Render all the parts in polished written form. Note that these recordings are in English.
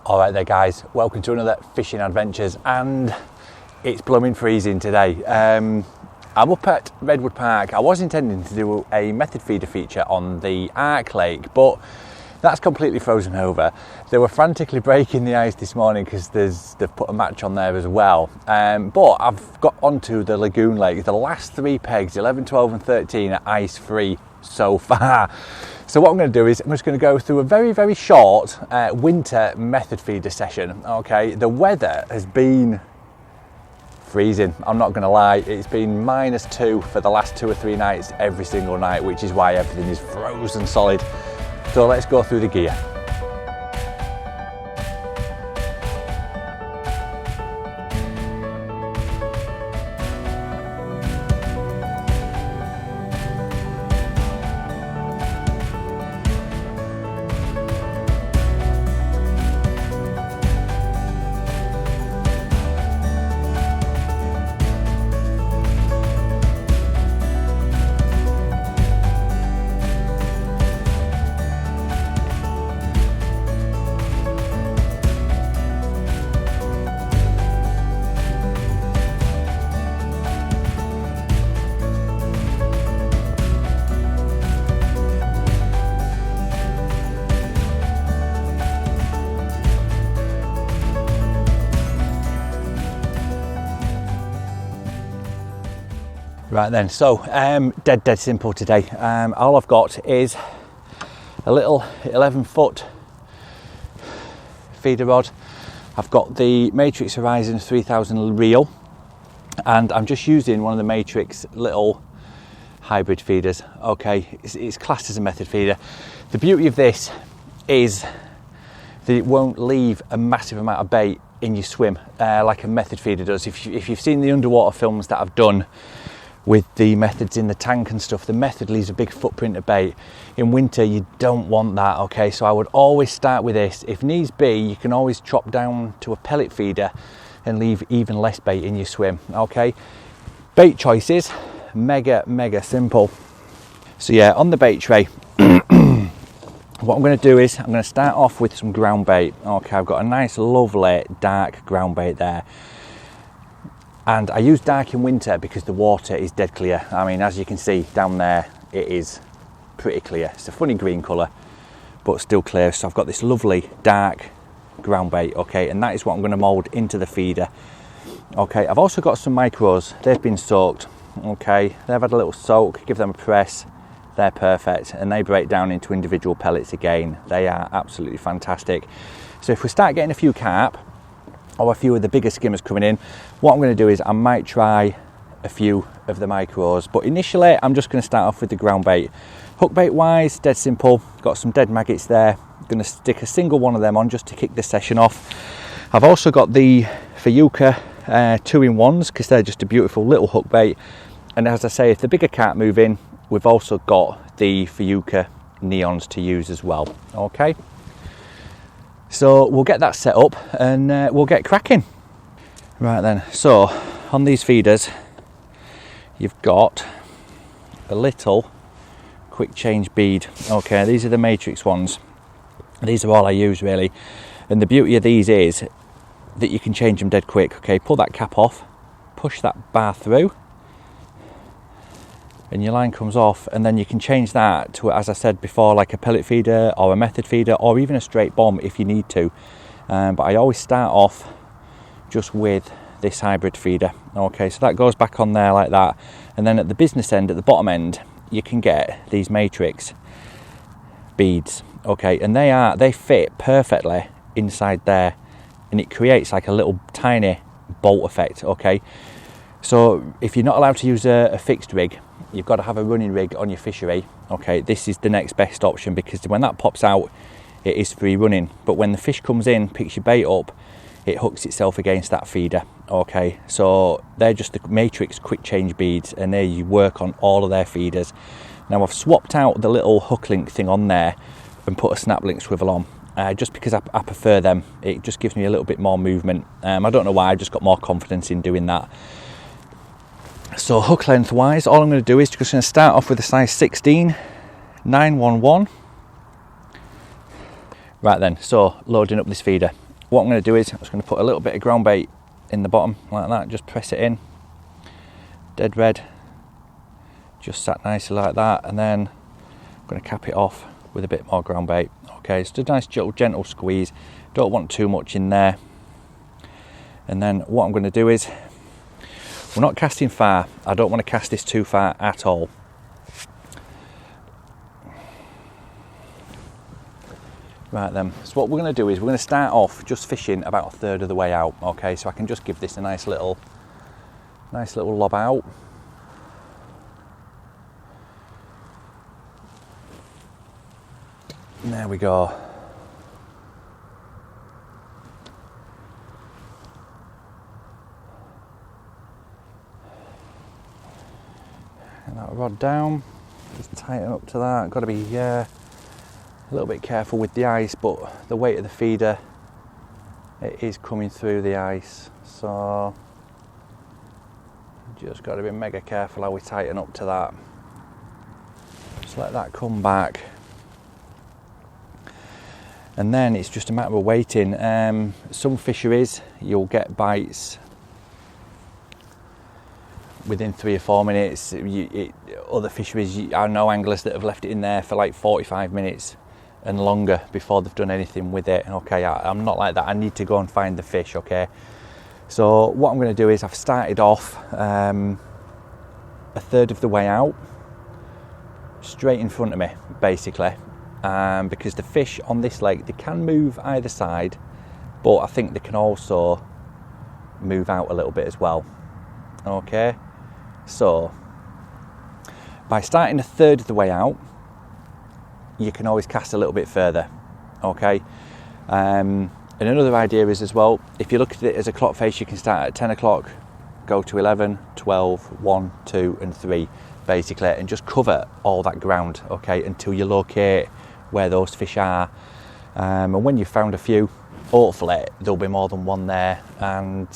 All right there guys, welcome to another fishing adventures, and it's blooming freezing today. I'm up at Redwood Park. I was intending to do a method feeder feature on the Ark Lake, but that's completely frozen over. They were frantically breaking the ice this morning because they've put a match on there as well. But I've got onto the Lagoon Lake. The last three pegs, 11, 12 and 13, are ice free so far. So what I'm going to do is I'm just going to go through a very, very short winter method feeder session. Okay, the weather has been freezing, I'm not going to lie. It's been -2 for the last 2 or 3 nights, every single night, which is why everything is frozen solid. So let's go through the gear. Right then, so dead simple today. All I've got is a little 11-foot feeder rod. I've got the Matrix Horizon 3000 reel, and I'm just using one of the Matrix little hybrid feeders. Okay, it's classed as a method feeder. The beauty of this is that it won't leave a massive amount of bait in your swim like a method feeder does. If you've seen the underwater films that I've done with the methods in the tank and stuff, the method leaves a big footprint of bait. In winter you don't want that, okay? So I would always start with this. If needs be, you can always chop down to a pellet feeder and leave even less bait in your swim, okay? Bait choices, mega simple. So yeah, on the bait tray, what I'm going to do is I'm going to start off with some ground bait. Okay, I've got a nice lovely dark ground bait there. And I use dark in winter because the water is dead clear. I mean, as you can see down there, it is pretty clear. It's a funny green colour, but still clear. So I've got this lovely dark ground bait, okay, and that is what I'm going to mould into the feeder. Okay, I've also got some micros. They've been soaked, okay. They've had a little soak, give them a press. They're perfect, and they break down into individual pellets again. They are absolutely fantastic. So if we start getting a few carp, or a few of the bigger skimmers coming in, what I'm going to do is I might try a few of the micros, but initially I'm just going to start off with the ground bait. Hook bait wise, dead simple. Got some dead maggots there. I'm going to stick a single one of them on just to kick the session off. I've also got the fjuka 2-in-1s because they're just a beautiful little hook bait. And as I say, if the bigger carp move in, we've also got the fjuka neons to use as well. Okay. So we'll get that set up and we'll get cracking. Right then, so on these feeders, you've got a little quick change bead. Okay, these are the Matrix ones. These are all I use really. And the beauty of these is that you can change them dead quick. Okay, pull that cap off, push that bar through, and your line comes off, and then you can change that to, as I said before, like a pellet feeder or a method feeder or even a straight bomb if you need to. But I always start off just with this hybrid feeder. Okay, so that goes back on there like that, and then at the business end, at the bottom end, you can get these Matrix beads. Okay, and they fit perfectly inside there, and it creates like a little tiny bolt effect. Okay, so if you're not allowed to use a fixed rig, you've got to have a running rig on your fishery. Okay, this is the next best option because when that pops out, it is free running. But when the fish comes in, picks your bait up, it hooks itself against that feeder. Okay, so they're just the Matrix quick change beads, and there you work on all of their feeders. Now I've swapped out the little hook link thing on there and put a snap link swivel on. Just because I prefer them. It just gives me a little bit more movement. I don't know why, I just got more confidence in doing that. So hook length wise, all I'm going to do is just going to start off with a size 16 911. Right then, so loading up this feeder. what I'm going to do is I'm just going to put a little bit of ground bait in the bottom like that, just press it in, dead red, just sat nicely like that, and then I'm going to cap it off with a bit more ground bait. Okay, it's a nice gentle squeeze, don't want too much in there. And then what I'm going to do is, we're not casting far, I don't want to cast this too far at all. Right then, so what we're going to do is we're going to start off just fishing about a third of the way out. Okay, so I can just give this a nice little lob out. And there we go. And that rod down, just tighten up to that. Got to be a little bit careful with the ice, but the weight of the feeder, it is coming through the ice, so just got to be mega careful how we tighten up to that. Just let that come back, and then it's just a matter of waiting. Some fisheries you'll get bites within 3 or 4 minutes. Other fisheries, I know anglers that have left it in there for like 45 minutes and longer before they've done anything with it. Okay, I'm not like that. I need to go and find the fish. Okay, so what I'm going to do is I've started off a third of the way out, straight in front of me basically, because the fish on this lake, they can move either side, but I think they can also move out a little bit as well. Okay, so by starting a third of the way out, you can always cast a little bit further. Okay, and another idea is as well, if you look at it as a clock face, you can start at 10 o'clock, go to 11, 12, 1, 2 and 3 basically, and just cover all that ground, okay, until you locate where those fish are. And when you've found a few, hopefully there'll be more than one there. And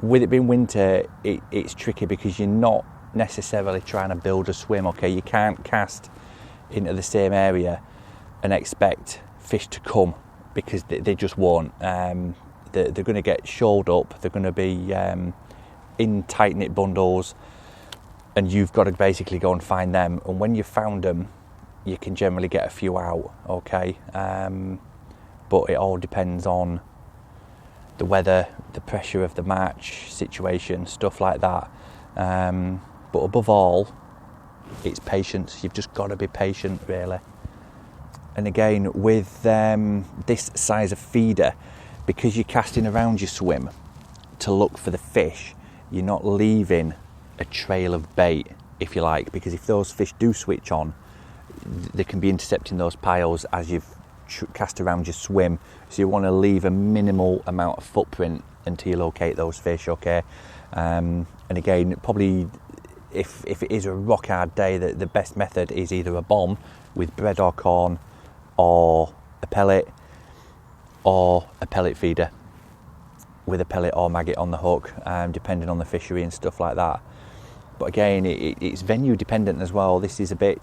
with it being winter, it's tricky because you're not necessarily trying to build a swim. Okay, you can't cast into the same area and expect fish to come, because they just won't. They're going to get shoaled up, they're going to be in tight knit bundles, and you've got to basically go and find them. And when you've found them, you can generally get a few out. Okay, but it all depends on the weather, the pressure of the match situation, stuff like that. But above all, it's patience. You've just got to be patient, really. And again, with this size of feeder, because you're casting around your swim to look for the fish, you're not leaving a trail of bait, if you like, because if those fish do switch on, they can be intercepting those piles as you've cast around your swim. So you want to leave a minimal amount of footprint until you locate those fish. Okay, and again, probably if it is a rock hard day, the best method is either a bomb with bread or corn, or a pellet feeder with a pellet or maggot on the hook, depending on the fishery and stuff like that. But again, it's venue dependent as well. This is a bit,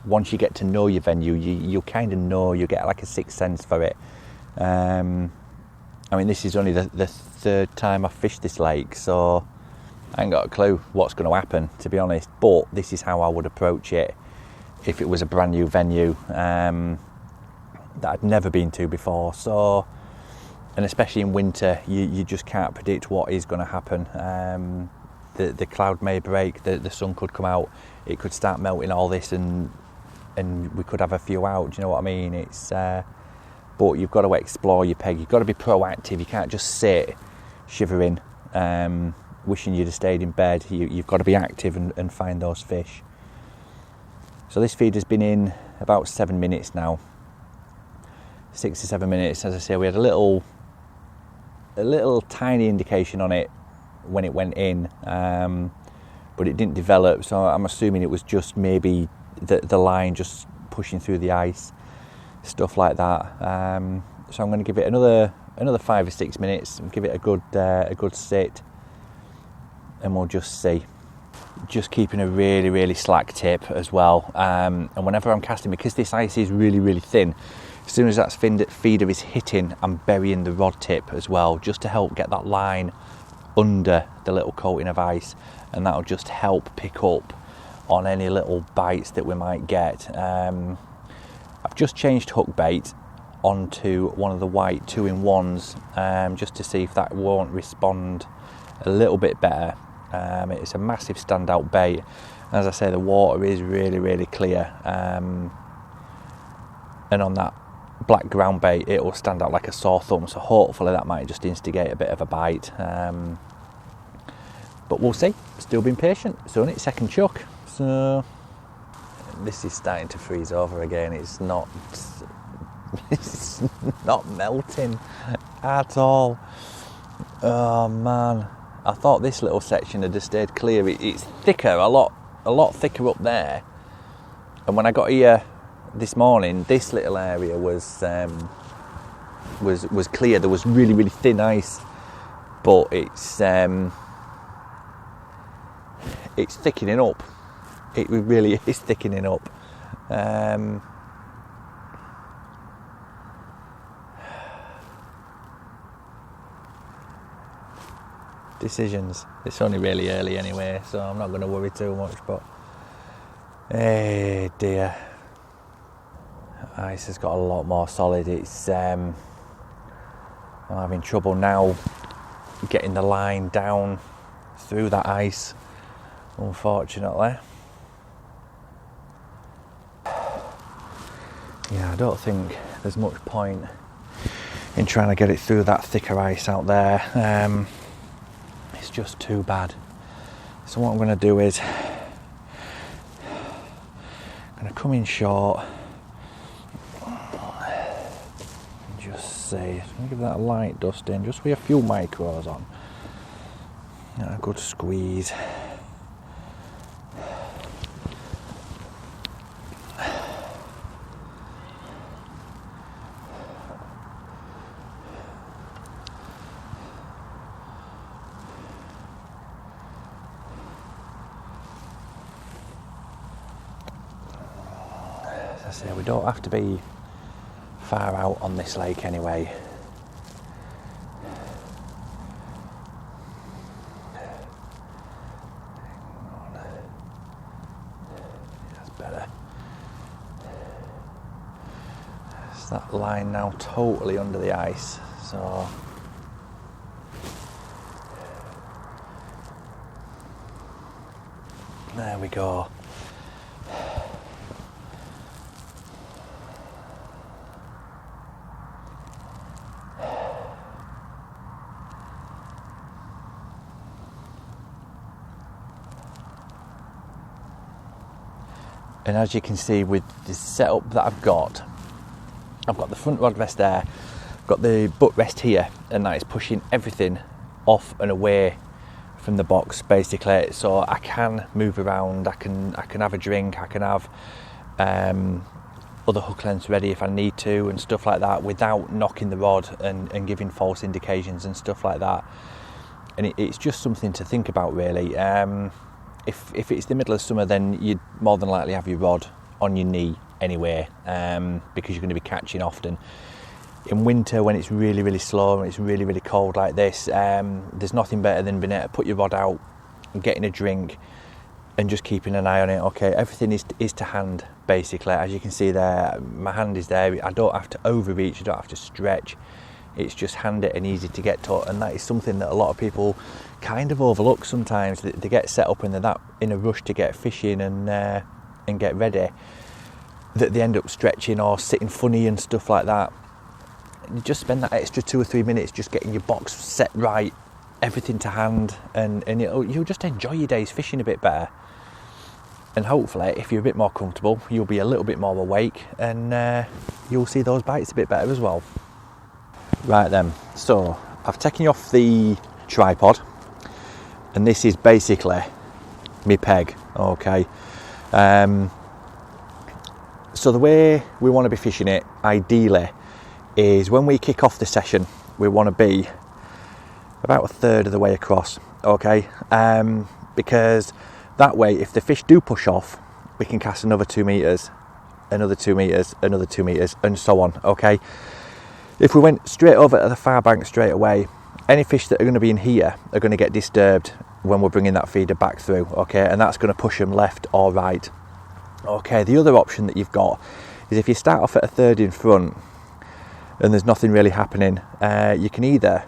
once you get to know your venue, you kind of know, you get like a sixth sense for it. I mean, this is only the third time I've fished this lake, so I ain't got a clue what's going to happen, to be honest. But this is how I would approach it if it was a brand new venue that I'd never been to before. So, and especially in winter, you just can't predict what is going to happen. The cloud may break, the sun could come out, it could start melting all this, and we could have a few out. Do you know what I mean? It's but you've got to explore your peg. You've got to be proactive. You can't just sit shivering, wishing you'd have stayed in bed. You've got to be active and find those fish. So this feeder's been in about 7 minutes now. 6 to 7 minutes. As I say, we had a little tiny indication on it when it went in, but it didn't develop, so I'm assuming it was just maybe the line just pushing through the ice, stuff like that. So I'm going to give it another 5 or 6 minutes and give it a good sit, and we'll just see. Just keeping a really, really slack tip as well, and whenever I'm casting, because this ice is really, really thin, As soon as that feeder is hitting, I'm burying the rod tip as well, just to help get that line under the little coating of ice, and that'll just help pick up on any little bites that we might get. I've just changed hook bait onto one of the white 2-in-1s, just to see if that won't respond a little bit better. It's a massive standout bait. As I say, the water is really, really clear, and on that black ground bait it will stand out like a sore thumb, so hopefully that might just instigate a bit of a bite, but we'll see. Still being patient. It's only its second chuck, so this is starting to freeze over again. It's not melting at all. Oh man, I thought this little section had just stayed clear. It's thicker, a lot thicker up there, and when I got here this morning, this little area was clear. There was really, really thin ice, but it's thickening up. It really is thickening up. Decisions. It's only really early anyway, so I'm not going to worry too much, but hey dear, ice has got a lot more solid. It's I'm having trouble now getting the line down through that ice, unfortunately. Yeah, I don't think there's much point in trying to get it through that thicker ice out there. It's just too bad. So what I'm going to do is I'm going to come in short and just see, give that a light dust in, just with a few micros on. A good squeeze. As I say, we don't have to be far out on this lake anyway. That's better. It's that line now totally under the ice, so there we go. And as you can see with the setup that I've got the front rod rest there, I've got the butt rest here, and that is pushing everything off and away from the box basically, so I can move around, I can have a drink, I can have other hook lengths ready if I need to and stuff like that, without knocking the rod and giving false indications and stuff like that. And it's just something to think about really. If it's the middle of summer, then you'd more than likely have your rod on your knee anyway, because you're going to be catching often. In winter, when it's really, really slow and it's really, really cold like this, there's nothing better than being able to put your rod out and getting a drink and just keeping an eye on it. Okay, everything is to hand basically. As you can see there, my hand is there. I don't have to overreach, I don't have to stretch. It's just hand it and easy to get to, and that is something that a lot of people kind of overlook sometimes. They get set up and they're that in a rush to get fishing and get ready that they end up stretching or sitting funny and stuff like that. You just spend that extra 2 or 3 minutes just getting your box set right, everything to hand, and you'll just enjoy your days fishing a bit better. And hopefully, if you're a bit more comfortable, you'll be a little bit more awake, and you'll see those bites a bit better as well. Right then, so I've taken you off the tripod, and this is basically my peg, okay. So the way we want to be fishing it, ideally, is when we kick off the session, we want to be about a third of the way across, okay, because that way, if the fish do push off, we can cast another 2 meters another 2 metres, another 2 metres, and so on, okay? If we went straight over to the far bank straight away, any fish that are going to be in here are going to get disturbed when we're bringing that feeder back through, okay? And that's going to push them left or right. Okay, the other option that you've got is if you start off at a third in front and there's nothing really happening, you can either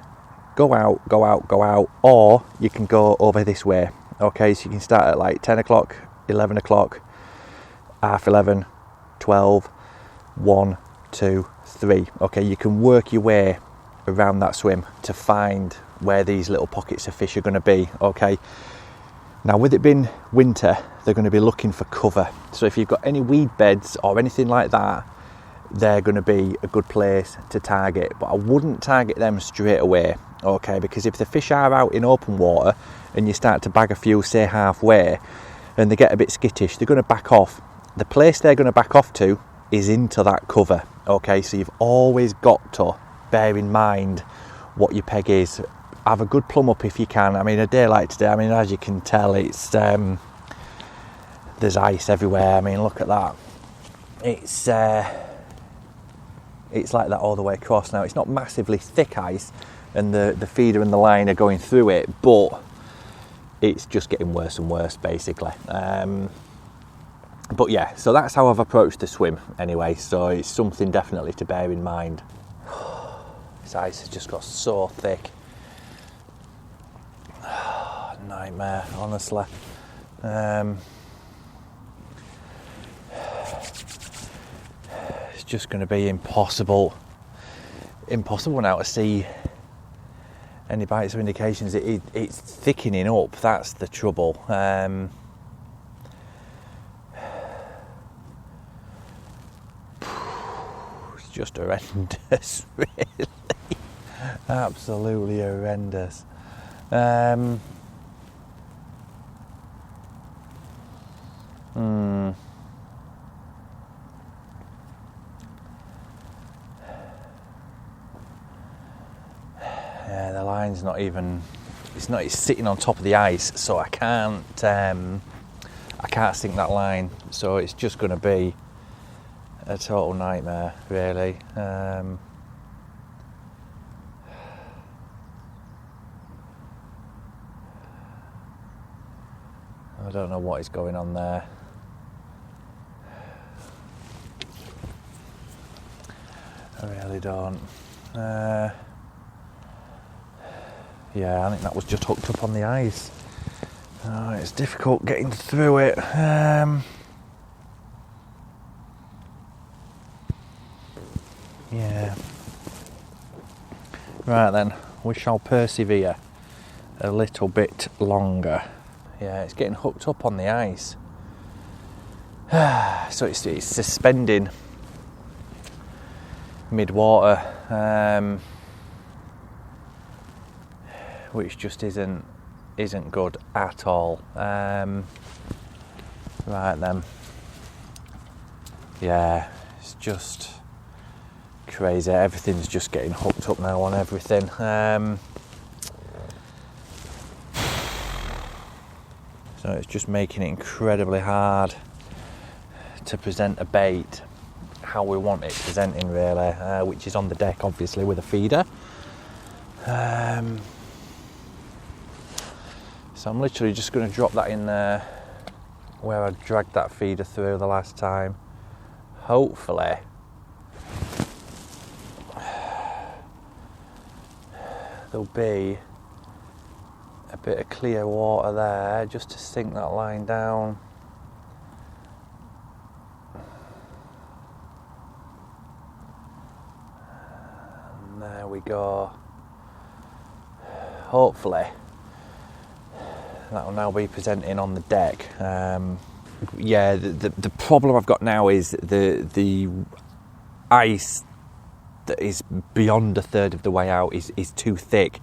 go out, or you can go over this way, okay? So you can start at like 10 o'clock, 11 o'clock, half 11, 12, 1, 2, 3, okay? You can work your way around that swim to find where these little pockets of fish are going to be, okay? Now, with it being winter, they're going to be looking for cover. So if you've got any weed beds or anything like that, they're going to be a good place to target. But I wouldn't target them straight away, okay? Because if the fish are out in open water and you start to bag a few, say halfway, and they get a bit skittish, they're going to back off. The place they're going to back off to is into that cover, okay? So you've always got to bear in mind what your peg is. Have a good plumb up if you can. I mean, a day like today, I mean, as you can tell, it's there's ice everywhere. I mean, look at that. It's like that all the way across. Now, it's not massively thick ice, and the feeder and the line are going through it, but it's just getting worse and worse, basically. But yeah, so that's how I've approached the swim anyway. So it's something definitely to bear in mind. This ice has just got so thick. Nightmare, honestly. It's just going to be impossible now to see any bites or indications. It's thickening up, that's the trouble. It's just horrendous, really. Absolutely horrendous. Yeah, the line's not even, it's sitting on top of the ice, so I can't sink that line, so it's just going to be a total nightmare, really. I don't know what is going on there. I really don't. Yeah, I think that was just hooked up on the ice. It's difficult getting through it. Yeah. Right then, we shall persevere a little bit longer. Yeah, it's getting hooked up on the ice. So it's suspending mid-water, which just isn't good at all. Right then. Yeah, it's just crazy. Everything's just getting hooked up now on everything. So it's just making it incredibly hard to present a bait how we want it presenting, really, which is on the deck, obviously, with a feeder. So I'm literally just going to drop that in there where I dragged that feeder through the last time. Hopefully there'll be a bit of clear water there just to sink that line down. And there we go. Hopefully that will now be presenting on the deck. Yeah, the problem I've got now is the ice that is beyond a third of the way out is too thick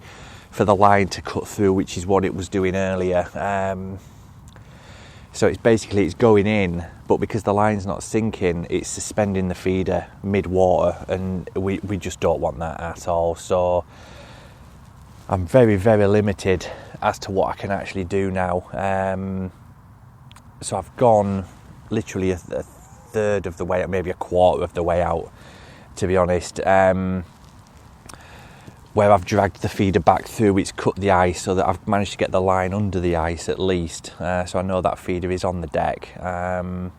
for the line to cut through, which is what it was doing earlier. So it's going in, but because the line's not sinking, it's suspending the feeder mid-water, and we just don't want that at all. So I'm very, very limited as to what I can actually do now. So I've gone literally a third of the way out, maybe a quarter of the way out, to be honest. Where I've dragged the feeder back through, it's cut the ice so that I've managed to get the line under the ice at least. So I know that feeder is on the deck, and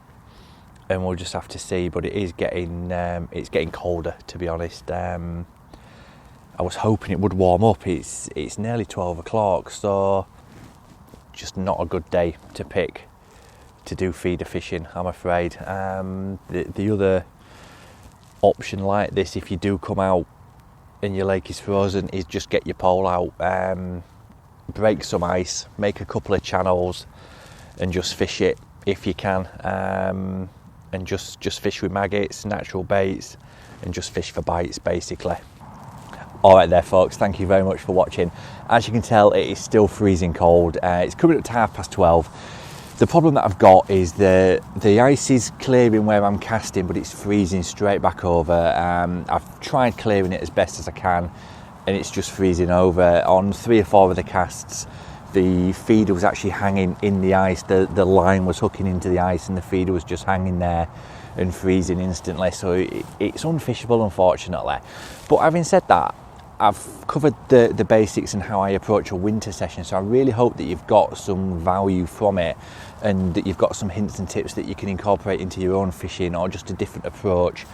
we'll just have to see. But it is it's getting colder, to be honest. I was hoping it would warm up. It's nearly 12 o'clock, so just not a good day to do feeder fishing, I'm afraid. The other option like this, if you do come out and your lake is frozen, is just get your pole out, break some ice, make a couple of channels and just fish it if you can, and just fish with maggots, natural baits, and just fish for bites basically. Alright there folks, thank you very much for watching. As you can tell, it is still freezing cold. It's coming up to 12:30. The problem that I've got is the ice is clearing where I'm casting, but it's freezing straight back over. I've tried clearing it as best as I can, and it's just freezing over. On 3 or 4 of the casts, the feeder was actually hanging in the ice. The line was hooking into the ice, and the feeder was just hanging there and freezing instantly. So it's unfishable, unfortunately. But having said that, I've covered the basics and how I approach a winter session, so I really hope that you've got some value from it and that you've got some hints and tips that you can incorporate into your own fishing, or just a different approach,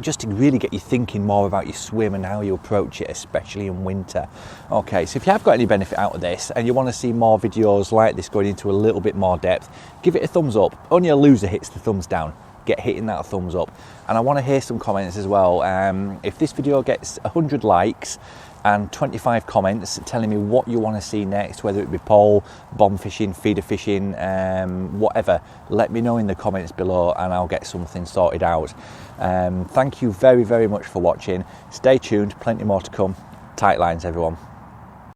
just to really get you thinking more about your swim and how you approach it, especially in winter. Okay, so if you have got any benefit out of this and you want to see more videos like this going into a little bit more depth, give it a thumbs up. Only a loser hits the thumbs down. Get hitting that thumbs up. And I want to hear some comments as well. If this video gets 100 likes and 25 comments telling me what you want to see next, whether it be pole, bomb fishing, feeder fishing, whatever, let me know in the comments below and I'll get something sorted out. Thank you very, very much for watching. Stay tuned, plenty more to come. Tight lines, everyone.